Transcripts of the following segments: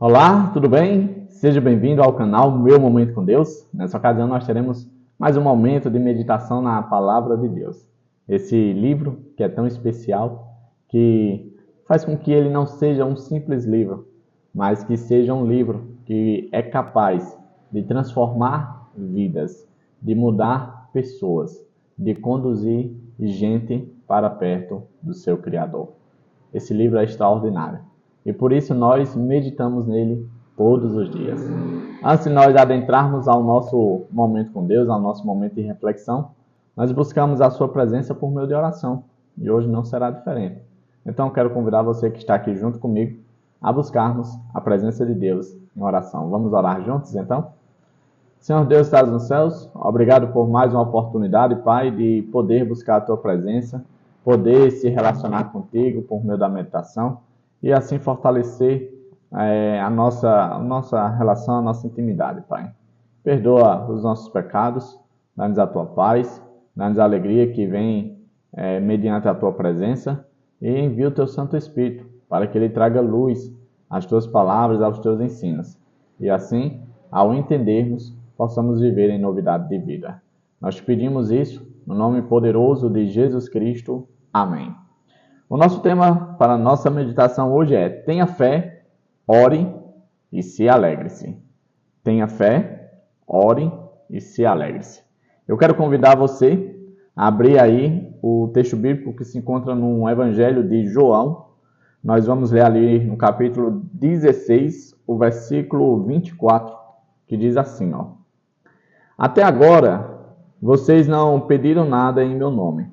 Olá, tudo bem? Seja bem-vindo ao canal Meu Momento com Deus. Nessa ocasião nós teremos mais um momento de meditação na Palavra de Deus. Esse livro que é tão especial, que faz com que ele não seja um simples livro, mas que seja um livro que é capaz de transformar vidas, de mudar pessoas, de conduzir gente para perto do seu Criador. Esse livro é extraordinário. E por isso nós meditamos nele todos os dias. Antes de nós adentrarmos ao nosso momento com Deus, ao nosso momento de reflexão, nós buscamos a sua presença por meio de oração. E hoje não será diferente. Então eu quero convidar você que está aqui junto comigo a buscarmos a presença de Deus em oração. Vamos orar juntos então? Senhor Deus, estás nos céus, obrigado por mais uma oportunidade, Pai, de poder buscar a tua presença, poder se relacionar contigo por meio da meditação e assim fortalecer a nossa relação, a nossa intimidade, Pai. Perdoa os nossos pecados, dá-nos a tua paz, dá-nos a alegria que vem mediante a tua presença e envia o teu Santo Espírito para que ele traga luz às tuas palavras, aos teus ensinos. E assim, ao entendermos, possamos viver em novidade de vida. Nós te pedimos isso no nome poderoso de Jesus Cristo. Amém. O nosso tema para a nossa meditação hoje é: tenha fé, ore e se alegre-se. Tenha fé, ore e se alegre-se. Eu quero convidar você a abrir aí o texto bíblico que se encontra no Evangelho de João. Nós vamos ler ali no capítulo 16, o versículo 24, que diz assim, ó: Até agora, vocês não pediram nada em meu nome.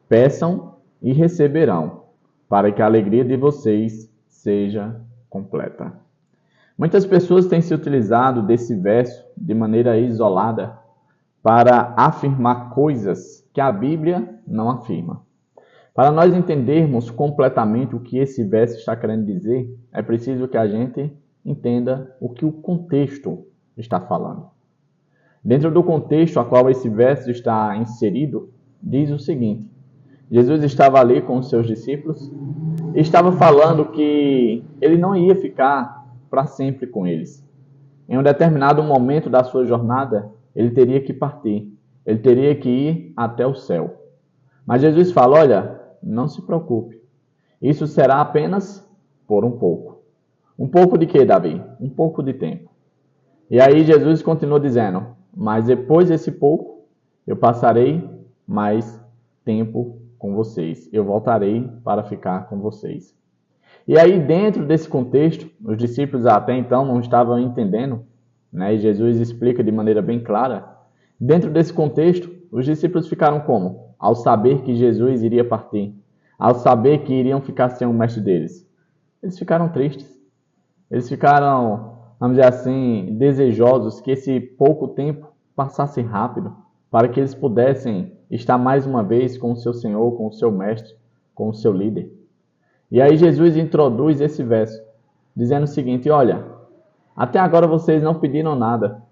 Peçam e receberão, para que a alegria de vocês seja completa. Muitas pessoas têm se utilizado desse verso de maneira isolada para afirmar coisas que a Bíblia não afirma. Para nós entendermos completamente o que esse verso está querendo dizer, é preciso que a gente entenda o que o contexto está falando. Dentro do contexto a qual esse verso está inserido, diz o seguinte: Jesus estava ali com os seus discípulos e estava falando que ele não ia ficar para sempre com eles. Em um determinado momento da sua jornada, ele teria que partir, ele teria que ir até o céu. Mas Jesus fala: olha, não se preocupe, isso será apenas por um pouco. Um pouco de quê, Davi? Um pouco de tempo. E aí Jesus continua dizendo: mas depois desse pouco, eu passarei mais tempo com vocês. Eu voltarei para ficar com vocês. E aí, dentro desse contexto, os discípulos até então não estavam entendendo, né? E Jesus explica de maneira bem clara. Dentro desse contexto, os discípulos ficaram como? Ao saber que Jesus iria partir, ao saber que iriam ficar sem o mestre deles. Eles ficaram tristes. Eles ficaram, vamos dizer assim, desejosos que esse pouco tempo passasse rápido, para que eles pudessem estar mais uma vez com o seu Senhor, com o seu mestre, com o seu líder. E aí Jesus introduz esse verso, dizendo o seguinte: olha, até agora vocês não pediram nada.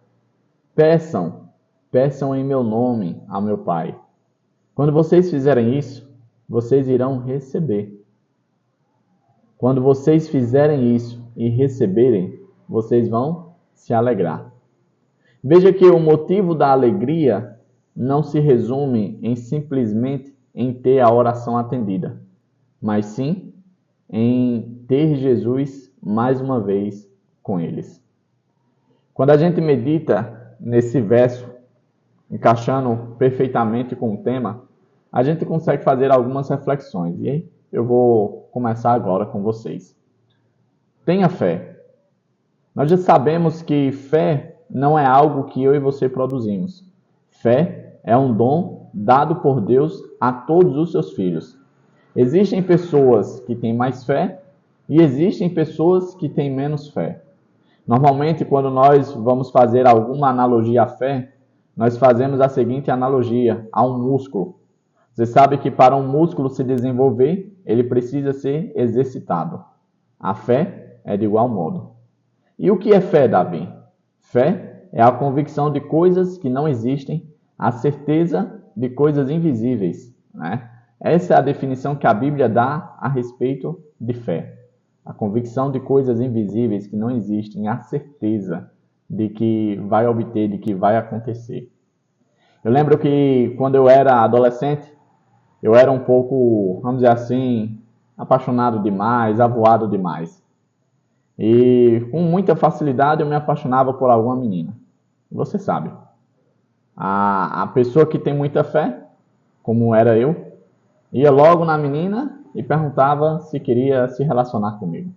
Peçam em meu nome ao meu Pai. Quando vocês fizerem isso, vocês irão receber. Quando vocês fizerem isso e receberem, vocês vão se alegrar. Veja que o motivo da alegria não se resume em simplesmente em ter a oração atendida, mas sim em ter Jesus mais uma vez com eles. Quando a gente medita nesse verso, encaixando perfeitamente com o tema, a gente consegue fazer algumas reflexões. E aí eu vou começar agora com vocês. Tenha fé. Nós já sabemos que fé não é algo que eu e você produzimos. Fé é um dom dado por Deus a todos os seus filhos. Existem pessoas que têm mais fé e existem pessoas que têm menos fé. Normalmente, quando nós vamos fazer alguma analogia à fé, nós fazemos a seguinte analogia a um músculo. Você sabe que para um músculo se desenvolver, ele precisa ser exercitado. A fé é de igual modo. E o que é fé, Davi? Fé é a convicção de coisas que não existem, a certeza de coisas invisíveis, né? Essa é a definição que a Bíblia dá a respeito de fé. A convicção de coisas invisíveis que não existem, a certeza de que vai obter, de que vai acontecer. Eu lembro que quando eu era adolescente, eu era um pouco, vamos dizer assim, apaixonado demais, avoado demais. E com muita facilidade eu me apaixonava por alguma menina. Você sabe. A pessoa que tem muita fé, como era eu, ia logo na menina e perguntava se queria se relacionar comigo.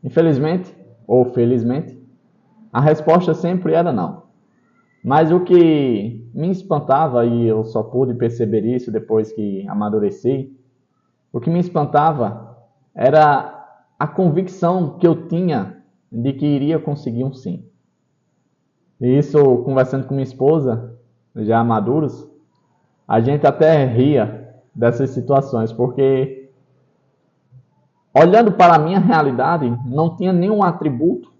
Infelizmente, ou felizmente, a resposta sempre era não. Mas o que me espantava, e eu só pude perceber isso depois que amadureci, o que me espantava era a convicção que eu tinha de que iria conseguir um sim. E isso, conversando com minha esposa, já maduros, a gente até ria dessas situações, porque olhando para a minha realidade, não tinha nenhum atributo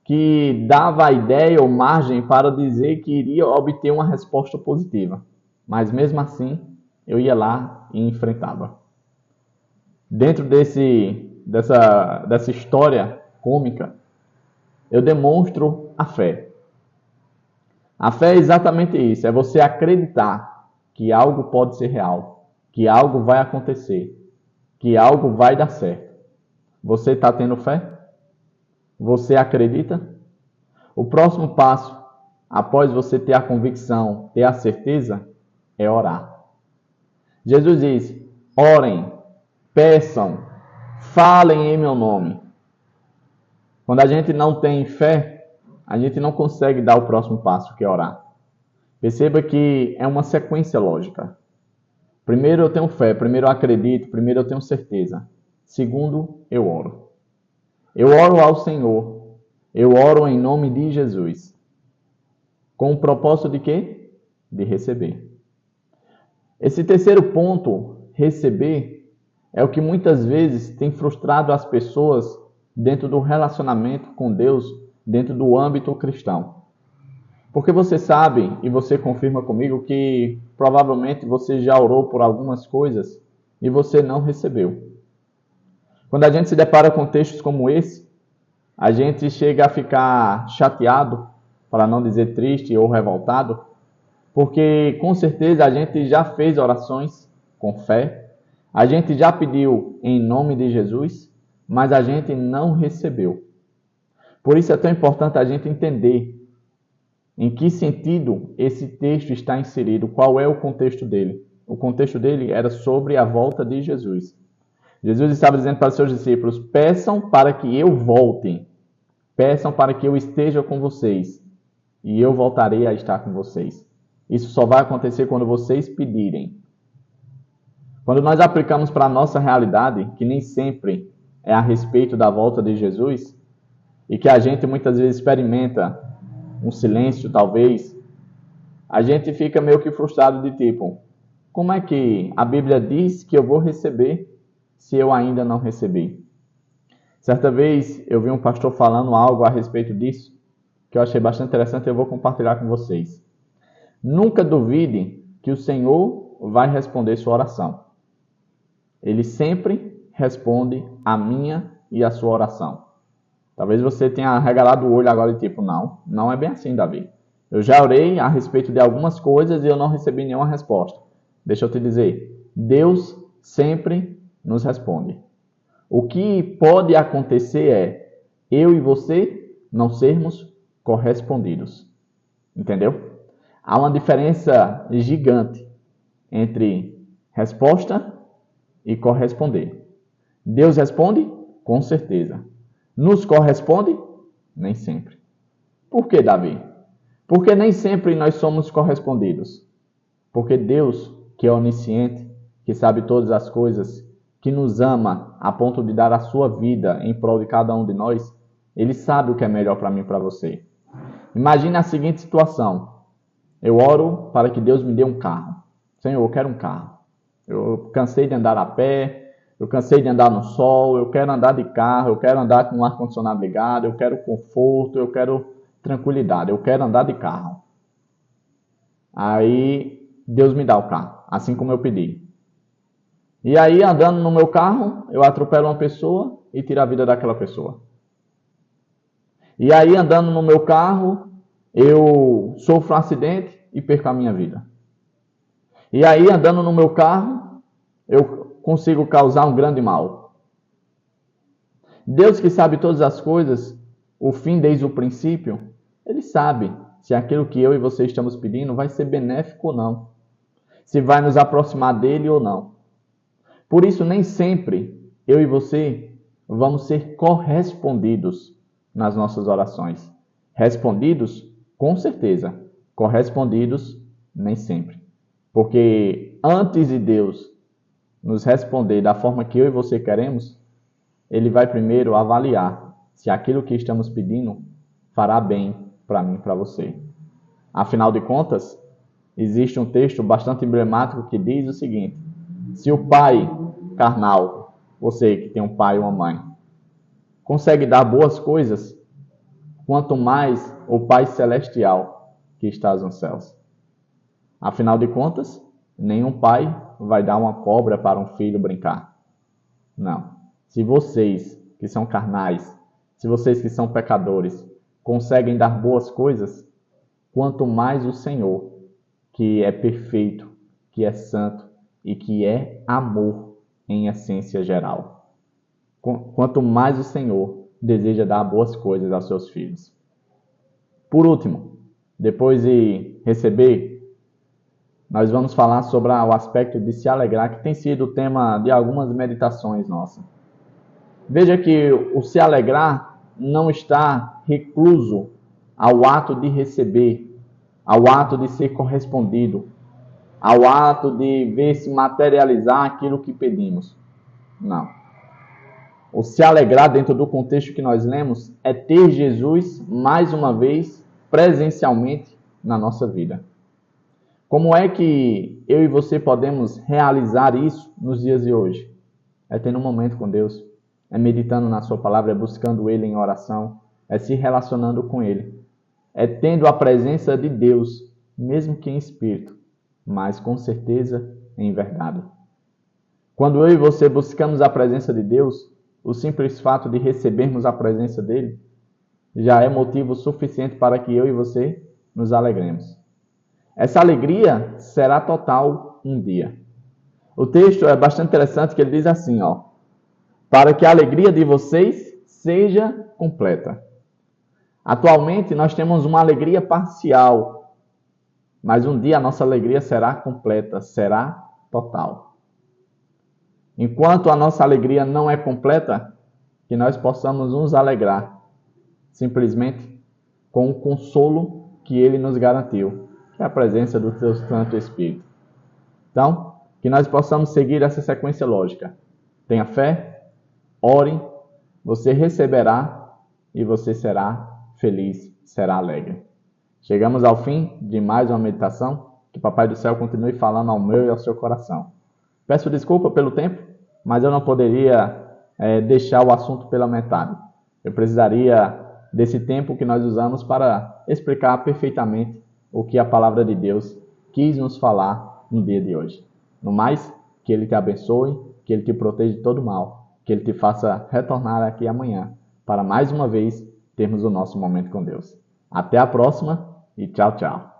que dava a ideia ou margem para dizer que iria obter uma resposta positiva. Mas mesmo assim, eu ia lá e enfrentava. Dentro dessa história cômica, eu demonstro a fé. A fé é exatamente isso, é você acreditar que algo pode ser real, que algo vai acontecer, que algo vai dar certo. Você está tendo fé? Você acredita? O próximo passo, após você ter a convicção, ter a certeza, é orar. Jesus diz: orem, peçam, falem em meu nome. Quando a gente não tem fé, a gente não consegue dar o próximo passo, que é orar. Perceba que é uma sequência lógica. Primeiro eu tenho fé, primeiro eu acredito, primeiro eu tenho certeza. Segundo, eu oro. Eu oro ao Senhor. Eu oro em nome de Jesus. Com o propósito de quê? De receber. Esse terceiro ponto, receber, é o que muitas vezes tem frustrado as pessoas dentro do relacionamento com Deus, dentro do âmbito cristão. Porque você sabe, e você confirma comigo, que provavelmente você já orou por algumas coisas e você não recebeu. Quando a gente se depara com textos como esse, a gente chega a ficar chateado, para não dizer triste ou revoltado, porque com certeza a gente já fez orações com fé, a gente já pediu em nome de Jesus, mas a gente não recebeu. Por isso é tão importante a gente entender em que sentido esse texto está inserido, qual é o contexto dele. O contexto dele era sobre a volta de Jesus. Jesus estava dizendo para os seus discípulos: peçam para que eu volte, peçam para que eu esteja com vocês, e eu voltarei a estar com vocês. Isso só vai acontecer quando vocês pedirem. Quando nós aplicamos para a nossa realidade, que nem sempre é a respeito da volta de Jesus, e que a gente muitas vezes experimenta um silêncio, talvez, a gente fica meio que frustrado de tipo, como é que a Bíblia diz que eu vou receber se eu ainda não recebi? Certa vez eu vi um pastor falando algo a respeito disso, que eu achei bastante interessante e eu vou compartilhar com vocês. Nunca duvide que o Senhor vai responder sua oração. Ele sempre responde a minha e a sua oração. Talvez você tenha regalado o olho agora e tipo, não é bem assim, Davi. Eu já orei a respeito de algumas coisas e eu não recebi nenhuma resposta. Deixa eu te dizer, Deus sempre nos responde. O que pode acontecer é eu e você não sermos correspondidos. Entendeu? Há uma diferença gigante entre resposta e corresponder. Deus responde? Com certeza. Nos corresponde? Nem sempre. Por que, Davi? Porque nem sempre nós somos correspondidos. Porque Deus, que é onisciente, que sabe todas as coisas, que nos ama a ponto de dar a sua vida em prol de cada um de nós, Ele sabe o que é melhor para mim e para você. Imagine a seguinte situação. Eu oro para que Deus me dê um carro. Senhor, eu quero um carro. Eu cansei de andar a pé, eu cansei de andar no sol, eu quero andar de carro, eu quero andar com o ar-condicionado ligado, eu quero conforto, eu quero tranquilidade, eu quero andar de carro. Aí Deus me dá o carro, assim como eu pedi. E aí, andando no meu carro, eu atropelo uma pessoa e tira a vida daquela pessoa. E aí, andando no meu carro, eu sofro um acidente e perco a minha vida. E aí, andando no meu carro, eu consigo causar um grande mal. Deus, que sabe todas as coisas, o fim desde o princípio, Ele sabe se aquilo que eu e você estamos pedindo vai ser benéfico ou não. Se vai nos aproximar dele ou não. Por isso, nem sempre eu e você vamos ser correspondidos nas nossas orações. Respondidos, com certeza. Correspondidos, nem sempre. Porque antes de Deus nos responder da forma que eu e você queremos, Ele vai primeiro avaliar se aquilo que estamos pedindo fará bem para mim e para você. Afinal de contas, existe um texto bastante emblemático que diz o seguinte: se o pai carnal, você que tem um pai ou uma mãe, consegue dar boas coisas, quanto mais o Pai Celestial que estás nos céus. Afinal de contas, nenhum pai vai dar uma cobra para um filho brincar. Não. Se vocês que são carnais, se vocês que são pecadores, conseguem dar boas coisas, quanto mais o Senhor, que é perfeito, que é santo e que é amor em essência geral. Quanto mais o Senhor deseja dar boas coisas aos seus filhos. Por último, depois de receber, nós vamos falar sobre o aspecto de se alegrar, que tem sido o tema de algumas meditações nossas. Veja que o se alegrar não está recluso ao ato de receber, ao ato de ser correspondido, ao ato de ver se materializar aquilo que pedimos. Não. O se alegrar dentro do contexto que nós lemos é ter Jesus, mais uma vez, presencialmente na nossa vida. Como é que eu e você podemos realizar isso nos dias de hoje? É tendo um momento com Deus, é meditando na sua palavra, é buscando Ele em oração, é se relacionando com Ele. É tendo a presença de Deus, mesmo que em espírito, mas com certeza em verdade. Quando eu e você buscamos a presença de Deus, o simples fato de recebermos a presença dele já é motivo suficiente para que eu e você nos alegremos. Essa alegria será total um dia. O texto é bastante interessante, que ele diz assim, para que a alegria de vocês seja completa. Atualmente nós temos uma alegria parcial, mas um dia a nossa alegria será completa, será total. Enquanto a nossa alegria não é completa, que nós possamos nos alegrar simplesmente com o consolo que Ele nos garantiu, que é a presença do Teu Santo Espírito. Então, que nós possamos seguir essa sequência lógica. Tenha fé, ore, você receberá e você será feliz, será alegre. Chegamos ao fim de mais uma meditação. Que o Papai do Céu continue falando ao meu e ao seu coração. Peço desculpa pelo tempo, mas eu não poderia deixar o assunto pela metade. Eu precisaria desse tempo que nós usamos para explicar perfeitamente o que a palavra de Deus quis nos falar no dia de hoje. No mais, que Ele te abençoe, que Ele te proteja de todo mal, que Ele te faça retornar aqui amanhã, para mais uma vez termos o nosso momento com Deus. Até a próxima e tchau, tchau.